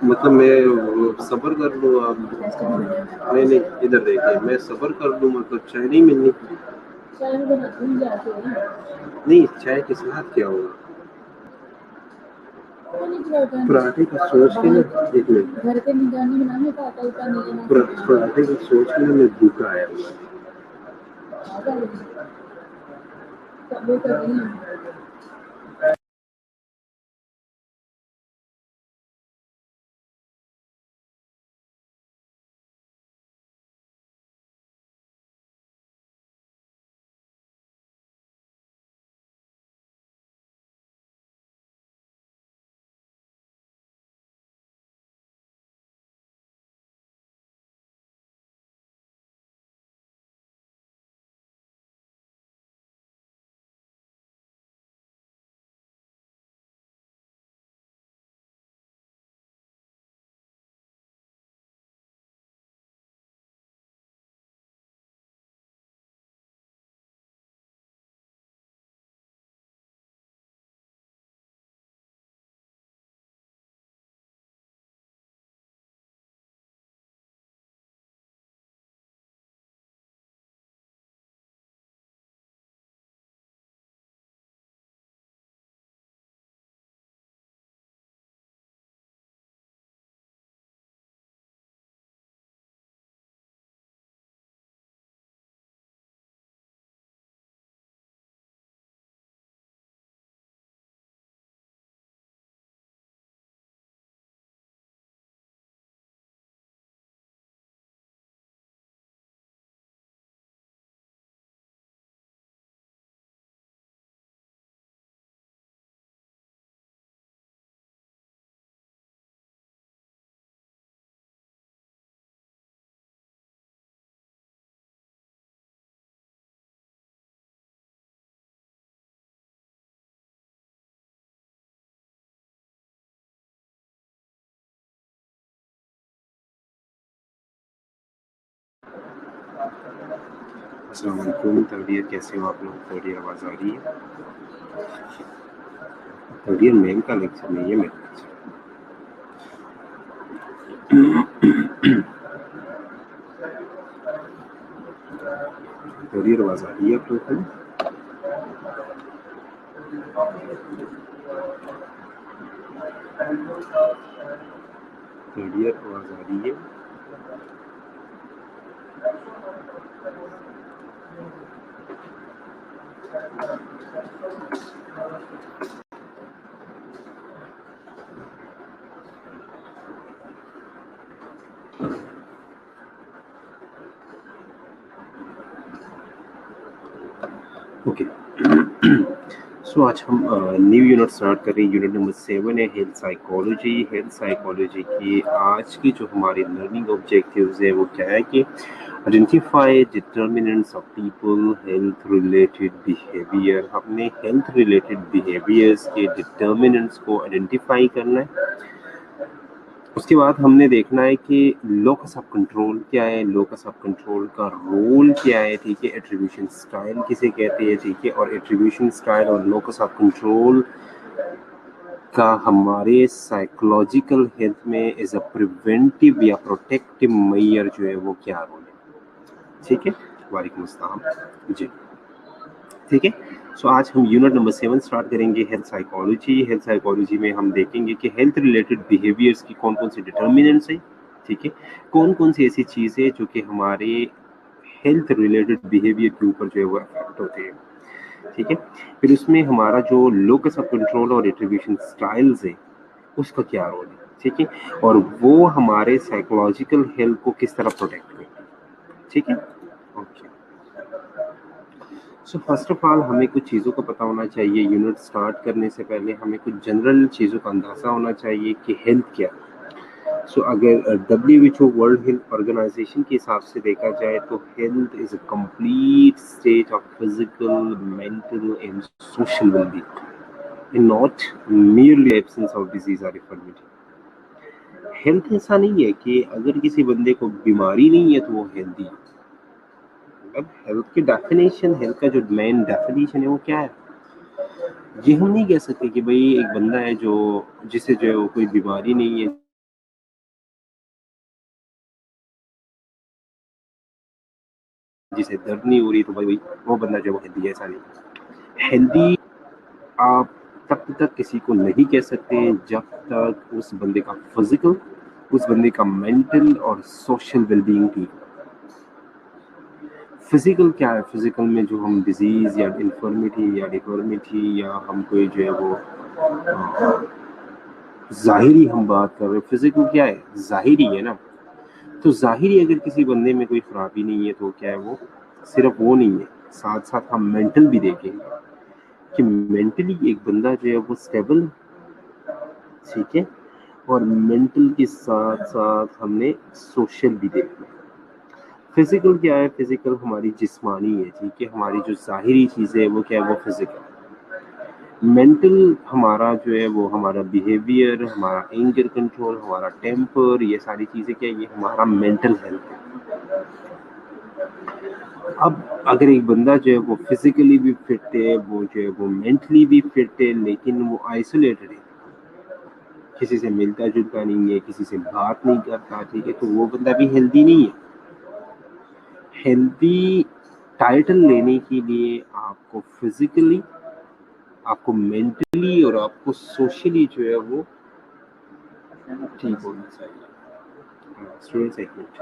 مطلب میں صبر کر لوں آپ نہیں ادھر دیکھیے میں صبر کر لوں مطلب چائے نہیں ملنی نہیں چائے کے ساتھ کیا ہوگا پراٹھے کا سوچ کے نا ایک منٹ پراٹھے کا سوچ کے نا میں بھوکا آیا ہوا السلام علیکم تقدیر کیسے ہو آپ لوگ تقدیر آواز آ رہی ہے تقدیر میم کا لیکچر نہیں ہے میرا تقدیر آواز آ رہی ہے آپ لوگ کو تقدیر آواز آ رہی ہے اوکے سو آج ہم نیو یونٹ اسٹارٹ کر رہے ہیں یونٹ نمبر 7 ہے ہیلتھ سائیکالوجی ہیلتھ سائیکالوجی کی آج کی جو ہماری لرننگ آبجیکٹیوز ہیں وہ کیا ہے کہ identify determinants of people health related behaviour ہم نے ہیلتھ ریلیٹڈ بیہیویئرس کے ڈٹرمنٹس کو آئیڈینٹیفائی کرنا ہے اس کے بعد ہم نے دیکھنا ہے کہ لوکس آف کنٹرول کیا ہے لوکس آف کنٹرول کا رول کیا ہے ٹھیک ہے ایٹریبیوشن اسٹائل کسے کہتے ہیں ٹھیک ہے اور ایٹریبیوشن اسٹائل اور لوکس آف کنٹرول کا ہمارے سائیکولوجیکل ہیلتھ میں ایز اے پریونٹیو یا پروٹیکٹیو میئر جو ہے وہ کیا رول ہے ٹھیک ہے وعلیکم السلام جی ٹھیک ہے سو آج ہم یونٹ نمبر 7 اسٹارٹ کریں گے ہیلتھ سائیکالوجی میں ہم دیکھیں گے کہ ہیلتھ ریلیٹڈ بیہیویئرس کی کون کون سی ڈٹرمنٹس ہیں ٹھیک ہے کون سی ایسی چیزیں جو کہ ہمارے ہیلتھ ریلیٹڈ بیہیویئر کے اوپر جو ہے وہ افیکٹ ہوتے ہیں ٹھیک ہے پھر اس میں ہمارا جو لوکس آف کنٹرول اور ایٹریبیوشن اسٹائلز ہے اس کا کیا رول ہے ٹھیک ہے اور وہ ہمارے سائیکولوجیکل ہیلتھ کو کس طرح پروٹیکٹ کرتے ہیں ٹھیک ہے okay so first of all ہمیں کچھ چیزوں کا پتہ ہونا چاہیے یونٹ اسٹارٹ کرنے سے پہلے ہمیں کچھ جنرل چیزوں کا اندازہ ہونا چاہیے کہ ہیلتھ کیا سو اگر WHO ورلڈ ہیلتھ آرگنائزیشن کے حساب سے دیکھا جائے تو health is a complete state of physical mental and social well being not merely absence of disease or infirmity health ایسا نہیں ہے کہ اگر کسی بندے کو بیماری نہیں ہے تو وہ ہیلتھی ہے ہیلتھ کی ڈیفینیشن ہیلتھ کا جو مین ڈیفینیشن ہے وہ کیا ہے یہ ہم نہیں کہہ سکتے کہ بھئی ایک بندہ ہے جو جسے جو ہے وہ کوئی بیماری نہیں ہے، جسے درد نہیں ہو رہی، تو بھائی وہ بندہ جو ہے وہ ہیلدی ہے. ایسا نہیں. ہیلدی آپ تب تک کسی کو نہیں کہہ سکتے جب تک اس بندے کا فزیکل، اس بندے کا مینٹل اور سوشل ویل بینگ ٹھیک ہو. فزیکل کیا ہے؟ فزیکل میں جو ہم ڈیزیز یا انفرمیٹی یا ڈیفارمیٹی یا ہم کوئی جو ہے وہ ظاہری ہم بات کر رہے ہیں. فزیکل کیا ہے؟ ظاہری ہے نا. تو ظاہری اگر کسی بندے میں کوئی خرابی نہیں ہے تو کیا ہے وہ صرف وہ نہیں ہے، ساتھ ساتھ ہم مینٹل بھی دیکھیں گے کہ مینٹلی ایک بندہ جو ہے وہ اسٹیبل، ٹھیک ہے، اور مینٹل کے ساتھ ساتھ ہم نے سوشل بھی دیکھنا. فزیکل کیا ہے؟ فزیکل ہماری جسمانی ہے، ٹھیک ہے، ہماری جو ظاہری چیزیں وہ کیا ہے وہ فزیکل. مینٹل ہمارا جو ہے وہ ہمارا بیہیویئر، ہمارا اینگر کنٹرول، ہمارا ٹیمپر، یہ ساری چیزیں کیا ہے یہ ہمارا مینٹل ہیلتھ ہے. اب اگر ایک بندہ جو ہے وہ فزیکلی بھی فٹ ہے، وہ جو ہے وہ مینٹلی بھی فٹ ہے، لیکن وہ آئسولیٹڈ ہے، کسی سے ملتا جلتا نہیں ہے، کسی سے بات نہیں کرتا، ٹھیک ہے، تو وہ بندہ بھی ہیلدی نہیں ہے. ہیلدی ٹائٹل لینے کے لیے آپ کو فزیکلی، آپ کو مینٹلی اور آپ کو سوشلی جو ہے وہ ٹھیک ہونا چاہیے. اسٹوڈنٹس ایک منٹ.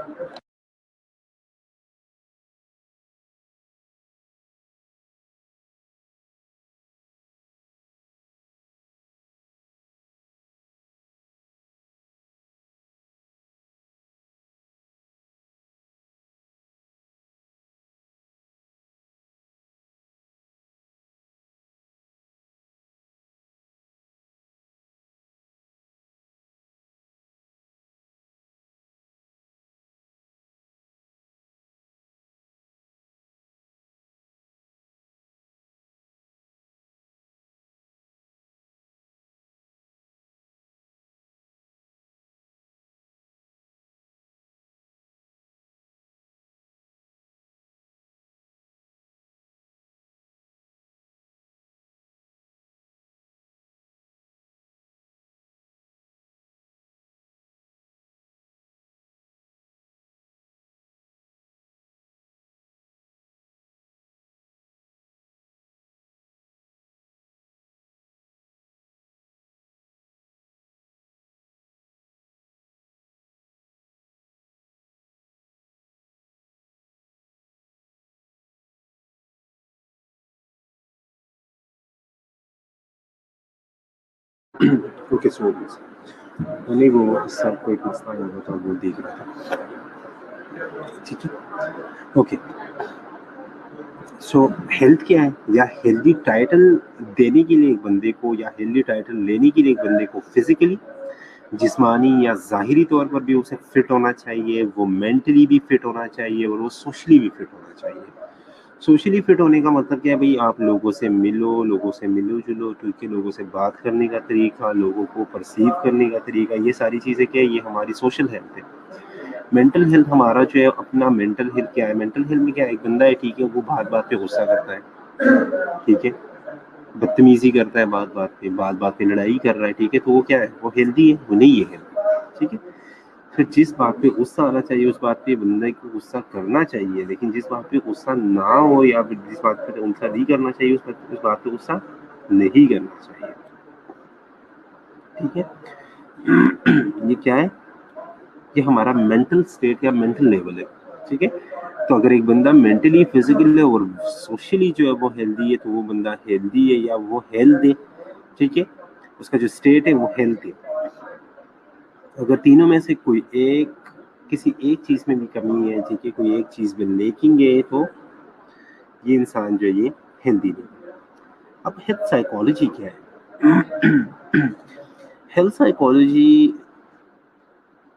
اوکے سو نہیں وہ سب کوئی مسئلہ نہیں ہوتا، وہ دیکھ رہا تھا. ٹھیک ہے، اوکے. سو ہیلتھ کیا ہے؟ یا ہیلدی ٹائٹل دینے کے لیے ایک بندے کو، یا ہیلدی ٹائٹل لینے کے لیے ایک بندے کو فزیکلی، جسمانی یا ظاہری طور پر بھی اسے فٹ ہونا چاہیے، وہ مینٹلی بھی فٹ ہونا چاہیے، اور وہ سوشلی بھی فٹ ہونا چاہیے. سوشلی فٹ ہونے کا مطلب کیا ہے بھائی؟ آپ لوگوں سے ملو، لوگوں سے ملو جلو، ٹھیک ہے، لوگوں سے بات کرنے کا طریقہ، لوگوں کو پرسیو کرنے کا طریقہ، یہ ساری چیزیں کیا ہے یہ ہماری سوشل ہیلتھ ہے. مینٹل ہیلتھ ہمارا جو ہے اپنا مینٹل ہیلتھ کیا ہے؟ مینٹل ہیلتھ میں کیا ہے؟ ایک بندہ ہے، ٹھیک ہے، وہ بات بات پہ غصہ کرتا ہے، ٹھیک ہے، بدتمیزی کرتا ہے، بات بات پہ لڑائی کر رہا ہے، ٹھیک ہے، تو وہ کیا ہے؟ وہ ہیلدی ہے؟ وہ نہیں ہے ہیلدی، ٹھیک ہے. پھر جس بات پہ غصہ آنا چاہیے اس بات پہ بندے کو غصہ کرنا چاہیے، لیکن جس بات پہ غصہ نہ ہو یا پھر جس بات پہ غصہ نہیں کرنا چاہیے اس بات پہ غصہ نہیں کرنا چاہیے. ٹھیک ہے. یہ کیا ہے؟ یہ ہمارا مینٹل اسٹیٹ یا مینٹل لیول ہے. ٹھیک ہے. تو اگر ایک بندہ مینٹلی، فزیکلی اور سوشلی جو ہے وہ ہیلدی ہے تو وہ بندہ ہیلدی ہے یا وہ ہیلتھ ہے. ٹھیک ہے، اس کا جو اسٹیٹ ہے وہ ہیلتھ ہے. اگر تینوں میں سے کوئی ایک، کسی ایک چیز میں بھی کمی ہے، ٹھیک ہے، کوئی ایک چیز میں لیکنگ ہے، تو یہ انسان جو ہے یہ ہیلدی نہیں. اب ہیلتھ سائیکالوجی کیا ہے؟ Health psychology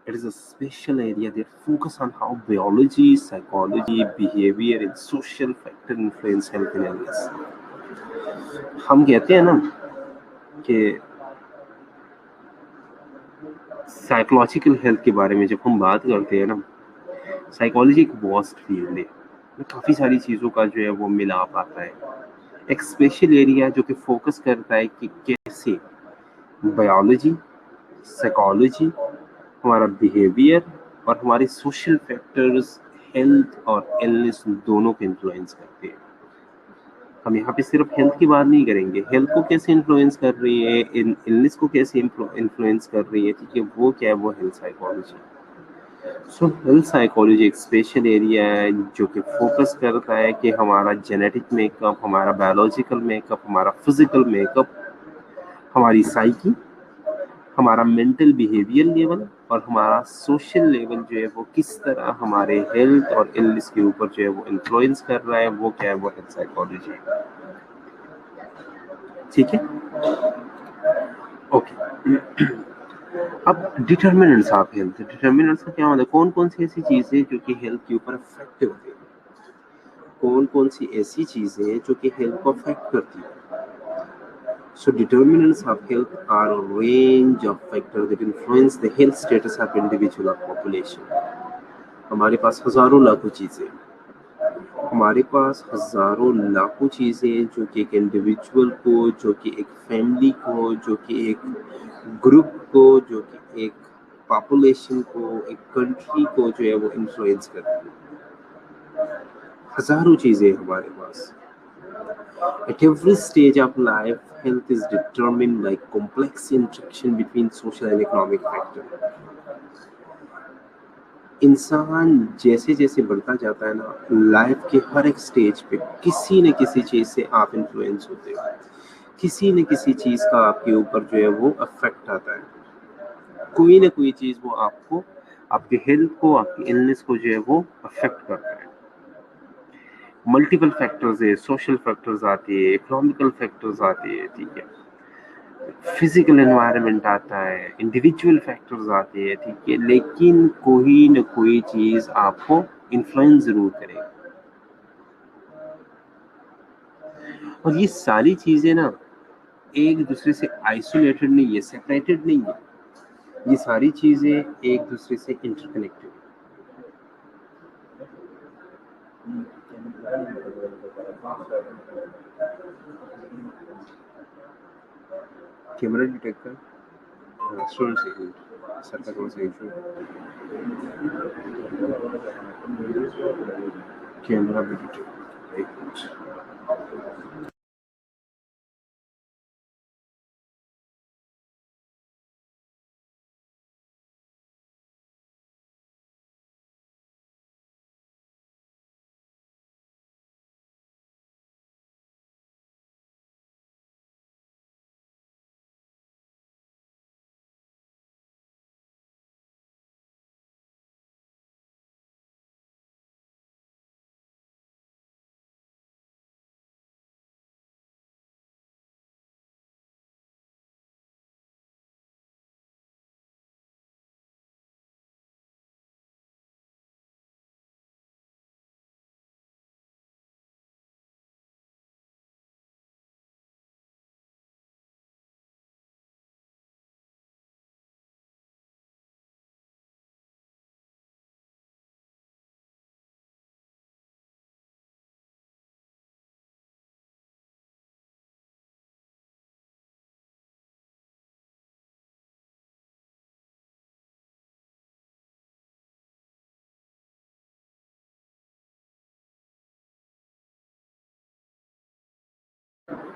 it is a special area that focus on how biology, psychology, behavior and social factor influence health and illness. ہم کہتے ہیں نا کہ سائیکولوجیکل ہیلتھ کے بارے میں جب ہم بات کرتے ہیں نا، سائیکالوجی ایک واسٹ فیلڈ ہے، کافی ساری چیزوں کا جو ہے وہ ملاپ آتا ہے. ایک اسپیشل ایریا جو کہ فوکس کرتا ہے کہ کیسے بایولوجی، سائیکالوجی، ہمارا بیہیویئر اور ہمارے سوشل فیکٹرز ہیلتھ اور ایلنس دونوں کو انفلوئنس کرتے ہیں. ہم یہاں پہ صرف ہیلتھ کی بات نہیں کریں گے، ہیلتھ کو کیسے انفلوئنس کر رہی ہے، ایلنس کو کیسے انفلوئنس کر رہی ہے، ٹھیک ہے، وہ کیا ہے، وہ health psychology. So health psychology ایک اسپیشل ایریا ہے جو کہ فوکس کرتا ہے کہ ہمارا جینیٹک میک اپ، ہمارا بایولوجیکل میک اپ، ہمارا فزیکل میک اپ، ہماری سائیکی، ہمارا مینٹل بیہیویئر لیول اور ہمارا سوشل لیول جو ہے وہ کس طرح ہمارے ہیلتھ اور ایلنس کے اوپر جو ہے وہ انفلوئنس کر رہا ہے، وہ کیا ہے، وہ ہیلتھ سائیکالوجی ہے. ٹھیک ہے، اوکے. اب ڈیٹرمنٹس آف ہیلتھ، ڈیٹرمنٹس کا کیا مطلب، کون کون سی ایسی چیزیں جو کہ ہیلتھ کے اوپر افیکٹ ہوتی ہیں، کون کون سی ایسی چیزیں جو کہ ہیلتھ کو افیکٹ کرتی ہیں. So determinants of health are a range of factors that influence the health status of individual or population. ہمارے پاس ہزاروں لاکھوں چیزیں، ہمارے پاس ہزاروں لاکھوں چیزیں جو کہ ایک انڈیویجول کو، جو کہ ایک فیملی کو، جو کہ ایک گروپ کو، جو کہ ایک پاپولیشن کو، ایک کنٹری کو جو ہے وہ انفلوئنس کرتی ہے. ہزاروں چیزیں ہمارے پاس. At every stage of life, health is determined by complex interaction between social and economic factors. انسان جیسے جیسے بڑھتا جاتا ہے نا، لائف کے ہر ایک سٹیج پہ کسی نہ کسی چیز سے آپ انفلوئنس ہوتے ہو، کسی نہ کسی چیز کا آپ کے اوپر جو ہے وہ افیکٹ آتا ہے. کوئی نہ کوئی چیز وہ آپ کو، آپ کے ہیلتھ کو، آپ کی ایلنس کو جو ہے وہ افیکٹ کرتا ہے. ملٹیپل فیکٹرز ہے، سوشل فیکٹرز آتی ہے، اکنامیکل فیکٹرز آتی ہے، ٹھیک ہے، فزیکل انوائرمنٹ آتا ہے، انڈیویجول فیکٹرز آتے ہیں، ٹھیک ہے، لیکن کوئی نہ کوئی چیز آپ کو انفلوئنس ضرور کرے گا. اور یہ ساری چیزیں نا ایک دوسرے سے آئسولیٹڈ نہیں ہے، سیپریٹڈ نہیں ہے، یہ ساری چیزیں ایک دوسرے سے انٹر کنیکٹڈ ہیں. کیمرہ ڈیٹیکٹ کر اسٹوڈنٹ سے سر کا تھوڑا سا ایشو، کیمرہ بھی ڈیٹیکٹ، ایک منٹ.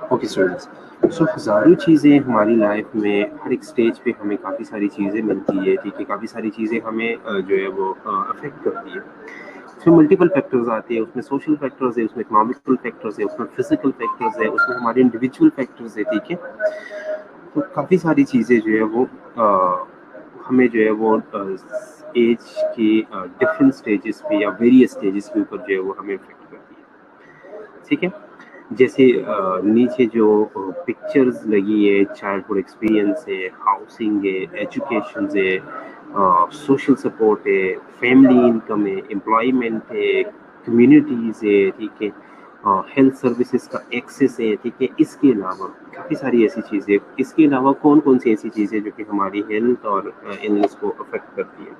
اوکے اسٹوڈنٹس، سو ہزاروں چیزیں ہماری لائف میں ہر ایک سٹیج پہ ہمیں کافی ساری چیزیں ملتی ہے، ٹھیک ہے، کافی ساری چیزیں ہمیں جو ہے وہ افیکٹ کرتی ہے. اس میں ملٹیپل فیکٹرز آتے ہیں، اس میں سوشل فیکٹرز ہے، اس میں اکنامیکل فیکٹرز ہے، اس میں فزیکل فیکٹرز ہے، اس میں ہمارے انڈیویجول فیکٹرز ہے، ٹھیک ہے. تو کافی ساری چیزیں جو ہے وہ ہمیں جو ہے وہ ایج کی ڈفرینٹ سٹیجز پہ یا ویریس سٹیجز کے اوپر جو ہے وہ ہمیں افیکٹ کرتی ہے. ٹھیک ہے، جیسے نیچے جو پکچرز لگی ہے، چائلڈہڈ ایکسپیرئنس ہے، ہاؤسنگ ہے، ایجوکیشن ہے، سوشل سپورٹ ہے، فیملی انکم ہے، امپلائمنٹ ہے، کمیونٹیز ہے، ٹھیک ہے، ہیلتھ سروسز کا ایکسیس ہے، ٹھیک ہے. اس کے علاوہ کافی ساری ایسی چیزیں، اس کے علاوہ کون کون سی ایسی چیزیں جو کہ ہماری ہیلتھ اور ایلنس کو افیکٹ کرتی ہیں.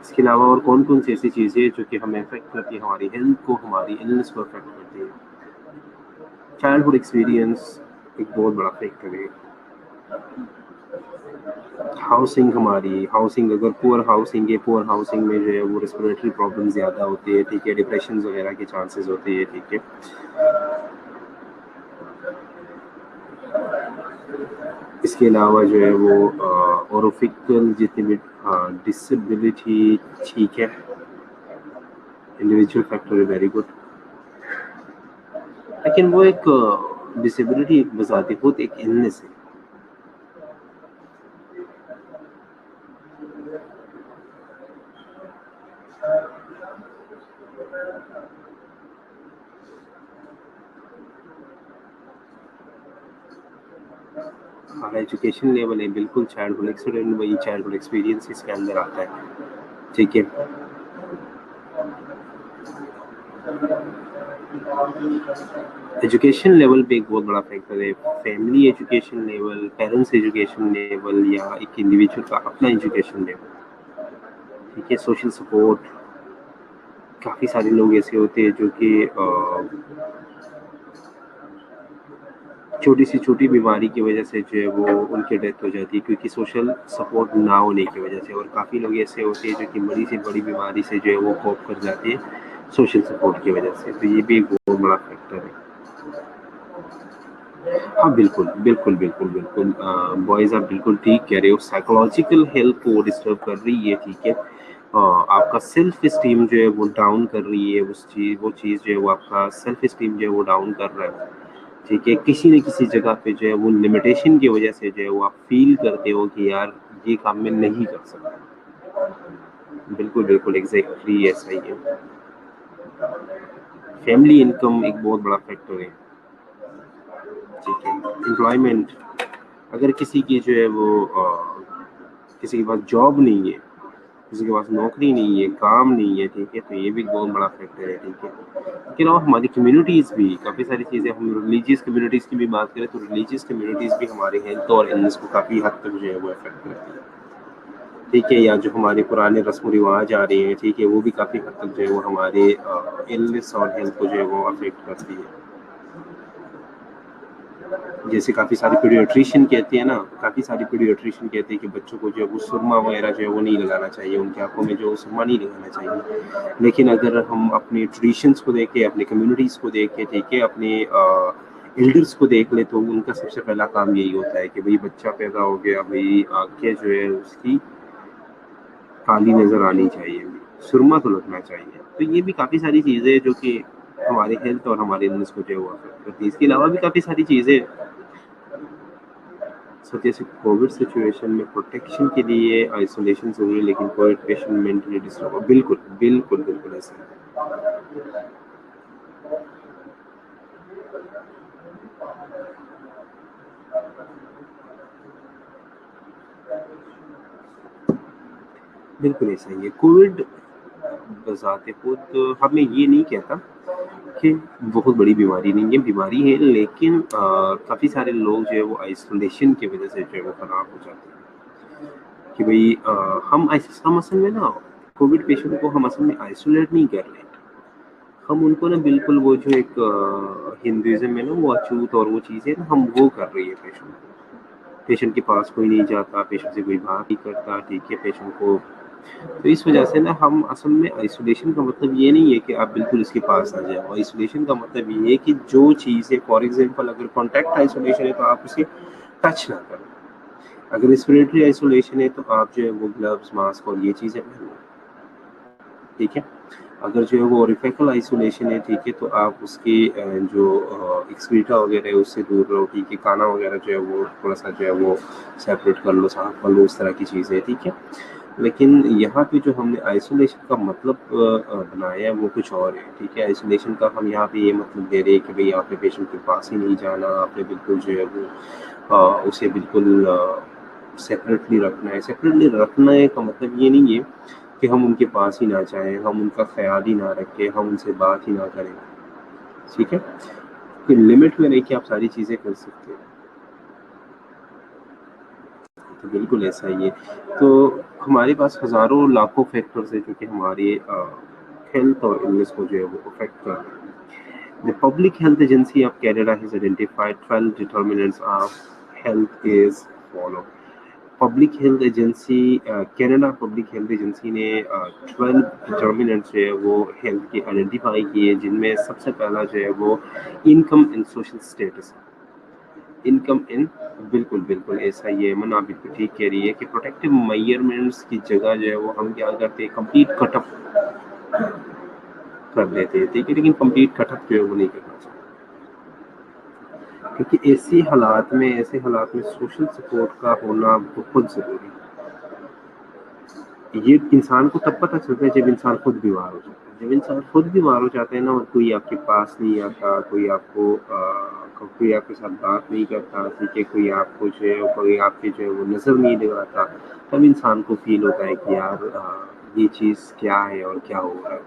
اس کے علاوہ اور کون کون سی ایسی چیزیں جو کہ ہمیں افیکٹ کرتی ہیں ہماری ہیلتھ کو, ہماری النس کو افیکٹ کرتی ہے؟ چائلڈہڈ ایکسپیرینس ایک بہت بڑا فیکٹر ہے. ہاؤسنگ, ہماری ہاؤسنگ اگر پور ہاؤسنگ ہے, پور ہاؤسنگ میں جو ہے وہ ریسپریٹری پرابلم زیادہ ہوتی ہے, ٹھیک ہے, ڈپریشنز وغیرہ کے چانسز ہوتے ہیں, ٹھیک ہے. اس کے علاوہ جو ہے وہ اوروفیکل جتنی بھی ڈسیبلٹی, ٹھیک ہے, انڈیویجول فیکٹر ہے, ویری گڈ. لیکن وہ ایک ڈسیبلٹی بذات خود ایک النس ہے. ہمارا ایجوکیشن لیول ہے, بالکل چائلڈہڈ ایکسیڈنٹ وہی چائلڈہڈ ایکسپیرینس اس کے اندر آتا ہے, ٹھیک ہے. ایجوکیشن لیول پہ ایک بہت بڑا فیکٹر ہے, family education level, parents education level, یا ایک انڈیویجول کا اپنا ایجوکیشن لیول, ٹھیک ہے. سوشل سپورٹ, کافی سارے لوگ ایسے ہوتے ہیں جو کہ چھوٹی سی چھوٹی بیماری کی وجہ سے جو ہے وہ ان کی ڈیتھ ہو جاتی ہے کیونکہ سوشل سپورٹ نہ ہونے کی وجہ سے, اور کافی لوگ ایسے ہوتے ہیں جو کہ بڑی سے بڑی بیماری سے جو ہے وہ کوپ کر جاتے ہیں سوشل سپورٹ کی وجہ سے. تو یہ بھی ایک بہت بڑا فیکٹر ہے. ہاں بالکل بالکل بالکل بالکل, بوائز آپ بالکل ٹھیک کہہ رہے ہو, سائیکولوجیکل ہیلتھ کو ڈسٹرب کر رہی ہے, ٹھیک ہے. آپ کا سیلف اسٹیم جو ہے وہ ڈاؤن کر رہی ہے, وہ چیز جو ہے وہ آپ کا سیلف اسٹیم جو ہے وہ ڈاؤن کر رہا ہے, ٹھیک ہے. کسی نہ کسی جگہ پہ جو ہے وہ لمیٹیشن کی وجہ سے جو ہے وہ آپ فیل کرتے ہو کہ یار یہ کام میں نہیں کر سکتا. بالکل بالکل ایگزیکٹلی ایسا ہی ہے. فیملی انکم ایک بہت بڑا فیکٹر ہے, ٹھیک ہے. امپلائمنٹ, اگر کسی کی جو ہے وہ کسی کے پاس جاب نہیں ہے, کسی کے پاس نوکری نہیں ہے, کام نہیں ہے, ٹھیک ہے, تو یہ بھی ایک بہت بڑا فیکٹر ہے, ٹھیک ہے. اس کے علاوہ ہماری کمیونٹیز بھی کافی ساری چیزیں, ہم ریلیجیس کمیونٹیز کی بھی بات کریں تو ریلیجیس کمیونٹیز بھی ہمارے ہیلتھ اور النس کو کافی حد تک جو ہے وہ افیکٹ کرتی ہے, ٹھیک ہے. یا جو ہمارے پرانے رسم و رواج آ رہے ہیں, ٹھیک ہے, وہ بھی کافی حد تک جو ہے وہ ہمارے النس اور ہیلتھ کو جو ہے وہ افیکٹ کرتی ہے. جیسے کافی سارے پیڈیاٹریشین کہتے ہیں نا, کافی سارے پیڈیاٹریشین کہتے ہیں کہ بچوں کو جو ہے وہ سرما وغیرہ جو ہے وہ نہیں لگانا چاہیے, ان کی آنکھوں میں جو سرما نہیں لگانا چاہیے. لیکن اگر ہم اپنے ٹریڈیشنس کو دیکھیں, اپنے کمیونٹیز کو دیکھیں, ٹھیک ہے, اپنے ایلڈرس کو دیکھ لیں, تو ان کا سب سے پہلا کام یہی ہوتا ہے کہ بھئی بچہ پیدا ہو گیا, بھئی آنکھیں جو ہے اس کی کالی نظر آنی چاہیے, سرما تو لگنا چاہیے. تو یہ بھی کافی ساری چیزیں جو کہ ہمارے ہیلتھ اور ہمارے النس کو جو ہے وہ افیکٹ کرتی ہے. اس کے علاوہ بھی کافی ساری چیزیں, جیسے کووڈ سچویشن میں پروٹیکشن کے لیے آئسولیشن ضروری ہے, لیکن کووڈ پیشنٹ مینٹلی ڈسٹرب, بالکل بالکل بالکل ایسا ہے. بالکل ایسا ہی ہے. کووڈ بذات خود ہمیں یہ نہیں کہتا کہ بہت بڑی بیماری نہیں ہے, بیماری ہے, لیکن کافی سارے لوگ جو ہے وہ آئسولیشن کی وجہ سے جو ہے وہ خراب ہو جاتے ہیں کہ بھئی ہم اصل میں نا کووڈ پیشنٹ کو ہم اصل میں آئسولیٹ نہیں کر رہے, ہم ان کو نا بالکل وہ جو ایک ہندوازم میں نا وہ اچھوت اور وہ چیزیں نا ہم وہ کر رہی ہے پیشنٹ کے پاس کوئی نہیں جاتا, پیشنٹ سے کوئی بات نہیں کرتا, ٹھیک ہے, پیشنٹ کو. تو اس وجہ سے نا ہم اصل میں آئسولیشن کا مطلب یہ نہیں ہے کہ آپ بالکل اس کے پاس نہ جائیں. آئسولیشن کا مطلب یہ ہے کہ جو چیز ہے, فار ایگزامپل اگر کانٹیکٹ آئسولیشن ہے تو آپ اسے ٹچ نہ کریں. اگر ریسپریٹری آئسولیشن ہے تو آپ جو ہے وہ گلوز, ماسک اور یہ چیزیں پہنیں, ٹھیک ہے. اگر جو ہے وہ اوریفیکل آئسولیشن ہے, ٹھیک ہے, تو آپ اس کی جو ایکسکریٹا وغیرہ ہے اس سے دور رہو, ٹھیک ہے. کھانا وغیرہ جو ہے وہ تھوڑا سا جو ہے وہ سیپریٹ کر لو, صاف کر لو, اس طرح کی چیزیں, ٹھیک ہے. لیکن یہاں پہ جو ہم نے آئسولیشن کا مطلب بنایا ہے وہ کچھ اور ہے. ٹھیک ہے, آئسولیشن کا ہم یہاں پہ یہ مطلب دے رہے ہیں کہ بھئی آپ نے پیشنٹ کے پاس ہی نہیں جانا, آپ نے بالکل جو ہے وہ اسے بالکل سیپریٹلی رکھنا ہے. سیپریٹلی رکھنے کا مطلب یہ نہیں ہے کہ ہم ان کے پاس ہی نہ جائیں, ہم ان کا خیال ہی نہ رکھیں, ہم ان سے بات ہی نہ کریں. ٹھیک ہے, کہ لمٹ میں رہ کے آپ ساری چیزیں کر سکتے ہیں. تو بالکل ایسا ہی ہے. تو ہمارے پاس ہزاروں لاکھوں فیکٹرز ہیں جو کہ ہماری ہیلتھ اور النس کو جو ہے وہ افیکٹ کر رہے ہیں. The Public Health Agency of Canada has identified 12 determinants of health is follow. Public health agency Canada public health agency نے 12 ڈٹرمنٹس جو ہے وہ ہیلتھ کی آئیڈینٹیفائی کیے, جن میں سب سے پہلا جو ہے وہ income and social status. Income ان بالکل بالکل ایسا ہی ہے, من آپ بالکل ٹھیک کہہ رہی ہے کہ پروٹیکٹیو میئرمنٹس کی جگہ جو ہے وہ ہم کیا کرتے ہیں, کمپلیٹ کٹ اپ کر لیتے ہیں. ٹھیک ہے, لیکن کمپلیٹ کٹ اپ جو ہے وہ نہیں کرنا چاہیے, کیونکہ ایسے حالات میں سوشل سپورٹ کا ہونا بہت ضروری ہے. یہ انسان کو تب پتہ چلتا ہے جب انسان خود بیمار ہو جاتا ہے. جب انسان خود بیمار ہو جاتا ہے نا, اور کوئی آپ کے پاس نہیں آتا, کوئی آپ کو کوئی آپ کے ساتھ بات نہیں کرتا, ٹھیک ہے, کوئی آپ کو جو ہے کوئی آپ کے جو ہے وہ نظر نہیں لگاتا, تب انسان کو فیل ہوتا ہے کہ یار یہ چیز کیا ہے اور کیا ہو رہا ہے.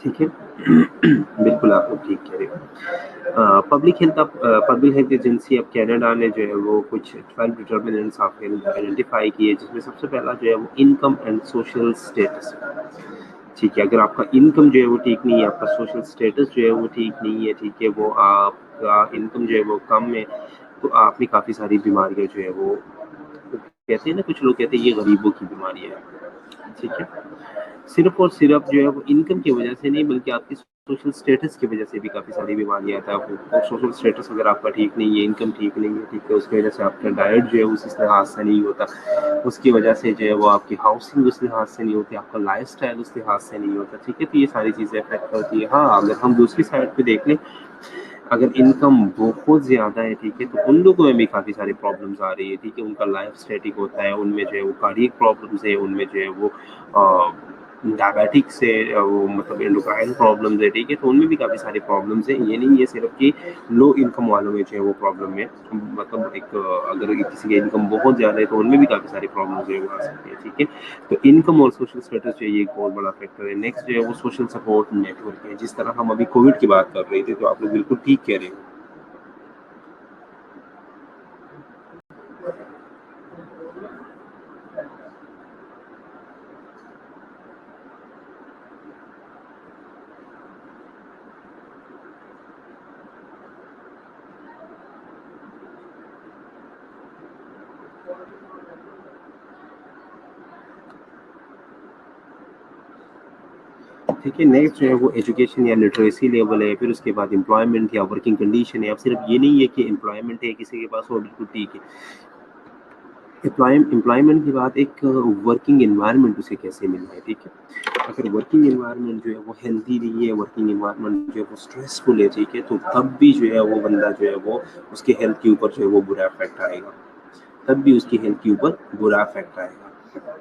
ٹھیک ہے, بالکل آپ لوگ ٹھیک کہہ رہے ہو. Public health agency of Canada نے جو ہے وہ کچھ 12 ڈٹرمنٹس آف ہیلتھ آئیڈینٹیفائی کیے, جس میں سب سے پہلا جو ہے وہ انکم اینڈ سوشل اسٹیٹس. ٹھیک ہے, اگر آپ کا انکم جو ہے وہ ٹھیک نہیں ہے, آپ کا سوشل اسٹیٹس جو ہے وہ ٹھیک نہیں ہے, ٹھیک ہے, وہ آپ کا انکم جو ہے وہ کم ہے, تو آپ نے کافی ساری بیماریاں جو ہے وہ کہتے ہیں نا, کچھ لوگ کہتے ہیں یہ غریبوں کی بیماری ہے. ٹھیک ہے, صرف اور صرف جو ہے وہ انکم کی وجہ سے نہیں, بلکہ آپ کی سوشل اسٹیٹس کی وجہ سے بھی کافی ساری بیماریاں آتا ہے. سوشل اسٹیٹس اگر آپ کا ٹھیک نہیں ہے, انکم ٹھیک نہیں ہے, ٹھیک ہے, اس کی وجہ سے آپ کا ڈائٹ جو ہے اس لحاظ سے نہیں ہوتا, اس کی وجہ سے جو ہے وہ آپ کی ہاؤسنگ اس لحاظ سے نہیں ہوتی, آپ کا لائف اسٹائل اس لحاظ سے نہیں ہوتا. ٹھیک ہے, تو یہ ساری چیزیں افیکٹ ہوتی ہے. ہاں, اگر ہم دوسری سائڈ پہ دیکھ لیں, اگر انکم بہت زیادہ ہے, ٹھیک ہے, تو ان لوگوں میں بھی کافی ساری پرابلمس آ رہی ہے. ٹھیک ہے, ان کا لائف اسٹیٹک ہوتا ہے, ان میں جو ہے وہ کارڈیک پرابلمس ہے, ان میں جو ہے وہ ڈائبیٹکس ہے, وہ مطلب انڈوکرائن پرابلمز ہے. ٹھیک ہے, تو ان میں بھی کافی ساری پرابلمس ہیں. یہ نہیں ہے صرف کہ لو انکم والوں میں جو ہے وہ پرابلم ہے, مطلب ایک اگر کسی کی انکم بہت زیادہ ہے تو ان میں بھی کافی ساری پرابلمز جو ہے وہ آ سکتی ہے. ٹھیک ہے, تو انکم اور سوشل اسٹیٹس جو ہے یہ ایک بہت بڑا فیکٹر ہے. نیکسٹ جو ہے وہ سوشل سپورٹ نیٹ ورک ہے. جس طرح ہم ابھی کووڈ کی بات کر رہے تھے, تو آپ لوگ بالکل ٹھیک کہہ رہے ہیں. ٹھیک ہے, نیکسٹ جو ہے وہ ایجوکیشن یا لٹریسی لیول ہے. پھر اس کے بعد امپلائمنٹ یا ورکنگ کنڈیشن ہے. اب صرف یہ نہیں ہے کہ امپلائمنٹ ہے کسی کے پاس, وہ بالکل ٹھیک ہے. امپلائمنٹ کے بعد ایک ورکنگ انوائرمنٹ اسے کیسے ملنا ہے. ٹھیک ہے, اگر ورکنگ انوائرمنٹ جو ہے وہ ہیلتھی نہیں ہے, ورکنگ انوائرمنٹ جو ہے وہ اسٹریسفل ہے, ٹھیک ہے, تو تب بھی جو ہے وہ بندہ جو ہے وہ اس کے ہیلتھ کے اوپر جو ہے وہ برا افیکٹ آئے گا. تب بھی اس کی ہیلتھ کے اوپر برا افیکٹ آئے گا.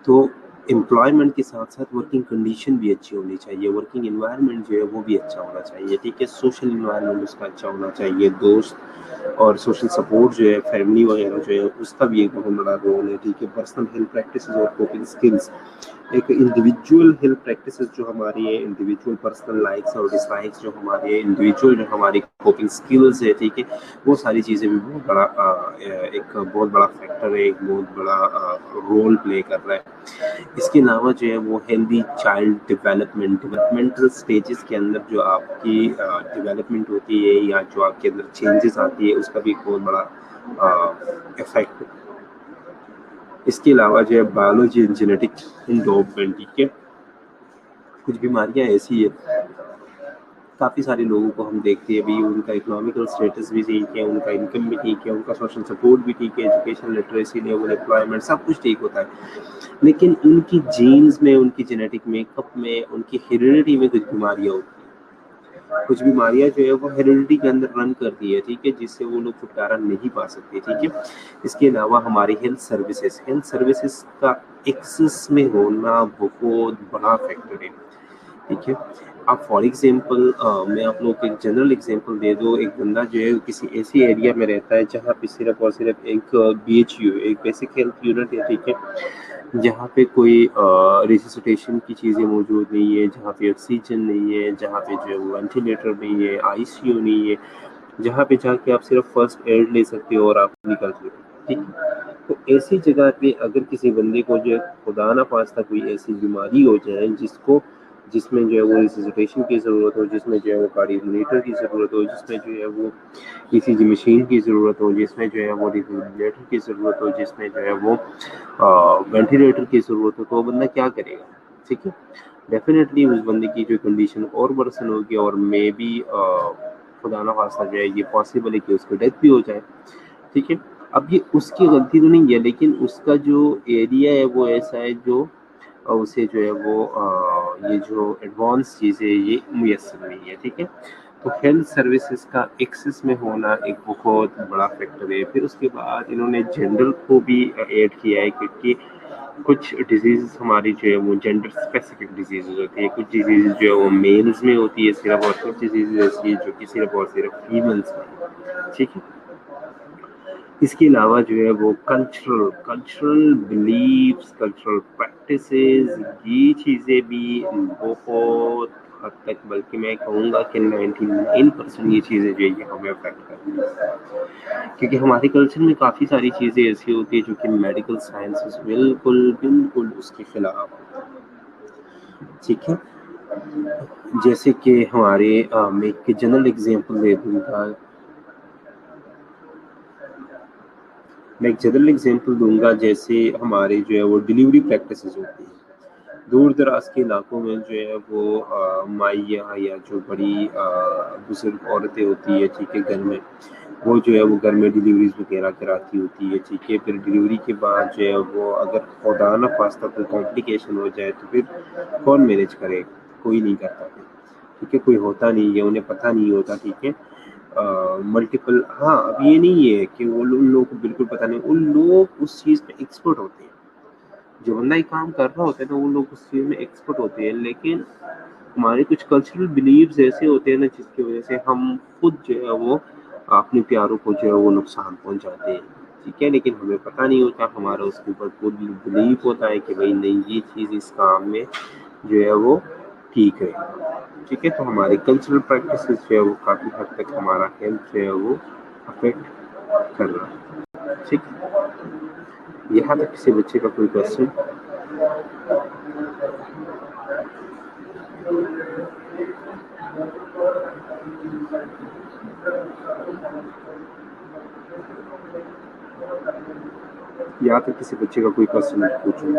تو امپلائمنٹ کے ساتھ ساتھ ورکنگ کنڈیشن بھی اچھی ہونی چاہیے, ورکنگ انوائرمنٹ جو ہے وہ بھی اچھا ہونا چاہیے. ٹھیک ہے, سوشل انوائرمنٹ اس کا اچھا ہونا چاہیے, دوست اور سوشل سپورٹ جو ہے, فیملی وغیرہ جو ہے, اس کا بھی ایک بہت بڑا رول ہے. ٹھیک ہے, پرسنل ہیلتھ پریکٹسز اور کوپنگ اسکلس, ایک انڈیویجول ہیلتھ پریکٹسز جو ہماری ہے, انڈیویجول پرسنل لائکس اور ڈس لائکس جو ہماری ہے, انڈیویجول جو ہماری کوپنگ اسکلز ہے, ٹھیک ہے, وہ ساری چیزیں بھی بہت بڑا ایک بہت بڑا فیکٹر ہے, ایک بہت بڑا رول پلے کر رہا ہے. اس کے علاوہ جو ہے وہ ہیلدی چائلڈ ڈیولپمنٹل اسٹیجز کے اندر جو آپ کی ڈیولپمنٹ ہوتی ہے, یا جو آپ کے اندر چینجز آتی ہے, اس کا بھی ایک بہت بڑا افیکٹ. اس کے علاوہ جو ہے بایولوجی اینڈ جینیٹک انڈوپمنٹ. ٹھیک ہے, کچھ بیماریاں ایسی ہے, کافی سارے لوگوں کو ہم دیکھتے ہیں بھی, ان کا اکنامیکل اسٹیٹس بھی ٹھیک ہے, ان کا انکم بھی ٹھیک ہے, ان کا سوشل سپورٹ بھی ٹھیک ہے, ایجوکیشن لٹریسی لیول, امپلائمنٹ, سب کچھ ٹھیک ہوتا ہے, لیکن ان کی جینز میں, ان کی جینیٹک میک اپ میں, ان کی ہیریڈیٹی میں کچھ بیماریاں ہوتی ہیں. کچھ بیماریاں جو ہے وہ ہیریڈیٹی کے اندر رن کرتی ہے، ٹھیک ہے، جس سے وہ لوگ چھٹکارا نہیں پا سکتے، ٹھیک ہے۔ اس کے علاوہ ہماری ہیلتھ سروسز کا ایکسس میں ہونا بہت بڑا فیکٹر ہے، ٹھیک ہے۔ آپ فار ایگزامپل میں آپ لوگ کو ایک جنرل ایگزامپل دے دوں، ایک بندہ جو ہے کسی ایسی ایریا میں رہتا ہے جہاں پہ صرف اور صرف ایک BHU ایک بیسک ہیلتھ یونٹ ہے، ٹھیک ہے، جہاں پہ کوئی ریسیسیٹیشن کی چیزیں موجود نہیں ہے، جہاں پہ آکسیجن نہیں ہے، جہاں پہ جو ہے وینٹیلیٹر نہیں ہے، ICU نہیں ہے، جہاں پہ جا کے آپ صرف فرسٹ ایڈ لے سکتے ہو اور آپ نکل سکتے ہو، ٹھیک ہے۔ تو ایسی جگہ پہ اگر کسی بندے کو جو ہے خدا نہ خواستہ کوئی ایسی بیماری ہو جائے جس میں جو ہے وہ ریسیسیٹیشن کی ضرورت ہو، جس میں جو ہے وہ کارڈیولیٹر کی ضرورت ہو، جس میں جو ہے وہ ECG مشین کی ضرورت ہو، جس میں جو ہے وہ ڈیفیبریلیٹر کی ضرورت ہو، جس میں جو ہے وہ وینٹیلیٹر کی ضرورت ہو، تو وہ بندہ کیا کرے گا، ٹھیک ہے۔ ڈیفینیٹلی اس بندے کی جو کنڈیشن اور ورسن ہوگی، اور مے بی خدا نہ خواستہ جو ہے یہ پاسبل ہے کہ اس کو ڈیتھ بھی ہو جائے، ٹھیک ہے۔ اب یہ اس کی غلطی تو نہیں ہے، لیکن اس کا جو ایریا ہے وہ ایسا ہے جو اسے جو ہے وہ یہ جو ایڈوانس چیزیں یہ میسر نہیں ہے، ٹھیک ہے۔ تو ہیلتھ سروسز کا ایکسس میں ہونا ایک بہت بڑا فیکٹر ہے۔ پھر اس کے بعد انہوں نے جینڈر کو بھی ایڈ کیا ہے، کیونکہ کچھ ڈیزیز ہماری جو ہے وہ جینڈر اسپیسیفک ڈیزیز ہوتی ہے، کچھ ڈیزیز جو ہے وہ میلز میں ہوتی ہے صرف، اور کچھ ڈیزیز ایسی ہے جو کہ صرف اور صرف فیمیلز میں، ٹھیک ہے۔ اس کے علاوہ جو ہے وہ کلچرل بلیفس، کلچرل پریکٹسز، یہ چیزیں بھی بہت حد تک، بلکہ میں کہوں گا کہ 99% یہ چیزیں جو ہے یہ ہمیں افیکٹ کرتی ہیں، کیونکہ ہمارے کلچر میں کافی ساری چیزیں ایسی ہوتی ہیں جو کہ میڈیکل سائنسز بالکل اس کے خلاف، ٹھیک ہے۔ جیسے کہ ہمارے میں ایک جنرل ایگزامپل دے دوں گا، جیسے ہمارے جو ہے وہ ڈیلیوری پریکٹسز ہوتی ہیں دور دراز کے علاقوں میں، جو ہے وہ مائیا یا جو بڑی بزرگ عورتیں ہوتی ہے، ٹھیک ہے، گھر میں وہ جو ہے وہ گھر میں ڈیلیوریز وغیرہ کراتی ہوتی ہے، ٹھیک ہے۔ پھر ڈیلیوری کے بعد جو ہے وہ اگر خدا نہ خواستہ کوئی کمپلیکیشن ہو جائے تو پھر کون مینیج کرے؟ کوئی نہیں کرتا، ٹھیک ہے، کوئی ہوتا نہیں ہے، انہیں پتہ نہیں ہوتا، ٹھیک ہے۔ ملٹیپل، ہاں، اب یہ نہیں ہے کہ وہ ان لوگوں کو بالکل پتہ نہیں، ان لوگ اس چیز پہ ایکسپرٹ ہوتے ہیں، جو بندہ ایک کام کر رہا ہوتا ہے نا، وہ لوگ اس چیز میں ایکسپرٹ ہوتے ہیں، لیکن ہمارے کچھ کلچرل بلیفز ایسے ہوتے ہیں نا جس کی وجہ سے ہم خود جو ہے وہ اپنے پیاروں کو جو ہے وہ نقصان پہنچاتے ہیں، ٹھیک ہے، لیکن ہمیں پتہ نہیں ہوتا، ہمارا اس کے اوپر پوری بلیف ہوتا ہے کہ بھائی نہیں، یہ چیز اس کام میں جو ہے وہ ٹھیک ہے، ٹھیک ہے۔ تو ہماری کلچرل پریکٹسز جو ہے وہ کافی حد تک ہمارا ہیلتھ جو ہے وہ افیکٹ کر رہا ہے، ٹھیک ہے۔ یہاں تک کسی بچے کا کوئی کوشچن؟ یہاں تک کسی بچے کا کوئی کوشچن پوچھو۔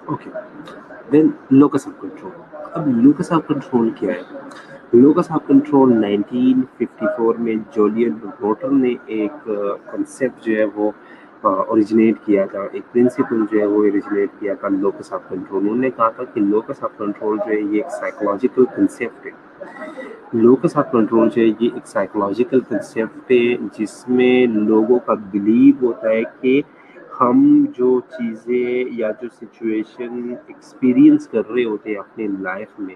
Okay, then locus of control. اب لوکس آف کنٹرول کیا ہے؟ لوکس آف کنٹرول 1954 میں جولین روٹر نے ایک کنسیپٹ جو ہے وہ اوریجنیٹ کیا تھا، ایک پرنسپل جو ہے وہ اوریجنیٹ کیا تھا لوکس آف کنٹرول۔ انہوں نے کہا تھا کہ لوکس آف کنٹرول جو ہے یہ ایک سائیکولوجیکل کنسیپٹ ہے۔ لوکس آف کنٹرول جو ہے یہ ایک سائیکولوجیکل کنسیپٹ ہے جس میں لوگوں کا بلیو ہوتا ہے کہ ہم جو چیزیں یا جو سچویشن ایکسپیرینس کر رہے ہوتے ہیں اپنے لائف میں،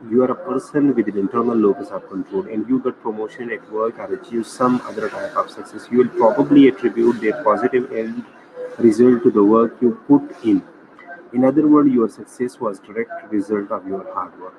you are a person with an internal locus of control and you got promotion at work or achieve some other type of success. You will probably attribute their positive end result to the work you put in. In other words, your success was direct result of your hard work.